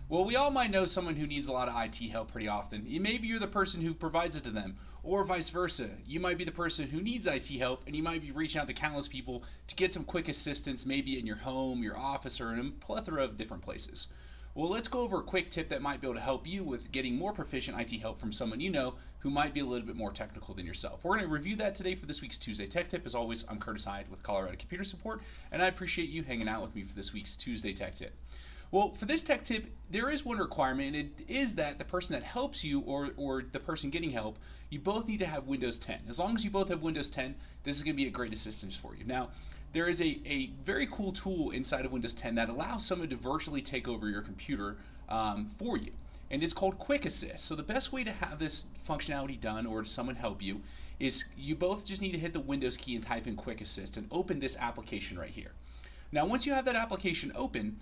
Well, we all might know someone who needs a lot of IT help pretty often. Maybe you're the person who provides it to them, or vice versa. You might be the person who needs IT help, and you might be reaching out to countless people to get some quick assistance, maybe in your home, your office, or in a plethora of different places. Well, let's go over a quick tip that might be able to help you with getting more proficient IT help from someone you know who might be a little bit more technical than yourself. We're going to review that today for this week's Tuesday Tech Tip. As always, I'm Curtis Hyde with Colorado Computer Support, and I appreciate you hanging out with me for this week's Tuesday Tech Tip. Well, for this tech tip, there is one requirement, and it is that the person that helps you or the person getting help, you both need to have Windows 10. As long as you both have Windows 10, this is going to be a great assistance for you. Now, there is a very cool tool inside of Windows 10 that allows someone to virtually take over your computer for you, and it's called Quick Assist. So the best way to have this functionality done or to someone help you is you both just need to hit the Windows key and type in Quick Assist and open this application right here. Now, once you have that application open,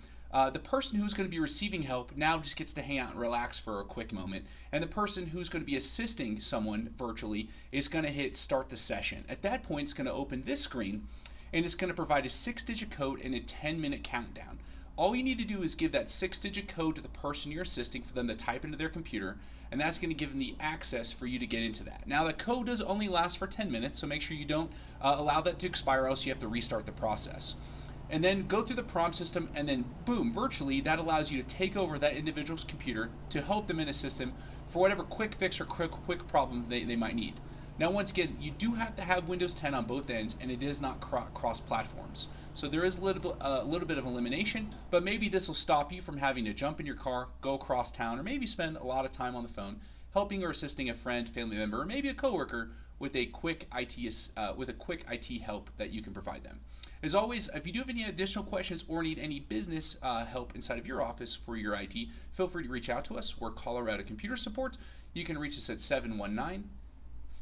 the person who's going to be receiving help now just gets to hang out and relax for a quick moment, and the person who's going to be assisting someone virtually is going to hit start the session. At that point, it's going to open this screen, and it's going to provide a 6-digit code and a 10-minute countdown. All you need to do is give that 6-digit code to the person you're assisting for them to type into their computer, and that's going to give them the access for you to get into that. Now, the code does only last for 10 minutes, so make sure you don't allow that to expire, else you have to restart the process. And then go through the prompt system, and then boom, virtually that allows you to take over that individual's computer to help them in a system for whatever quick fix or quick problem they might need. Now, once again, you do have to have Windows 10 on both ends, and it is not cross platforms. So there is a little bit of elimination, but maybe this will stop you from having to jump in your car, go across town, or maybe spend a lot of time on the phone helping or assisting a friend, family member, or maybe a coworker with a quick IT help that you can provide them. As always, if you do have any additional questions or need any business help inside of your office for your IT, feel free to reach out to us. We're Colorado Computer Support. You can reach us at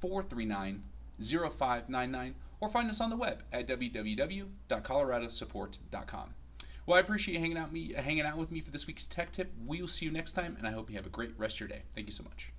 719-439-0599 or find us on the web at www.coloradosupport.com. Well, I appreciate you hanging out with me for this week's Tech Tip. We'll see you next time, and I hope you have a great rest of your day. Thank you so much.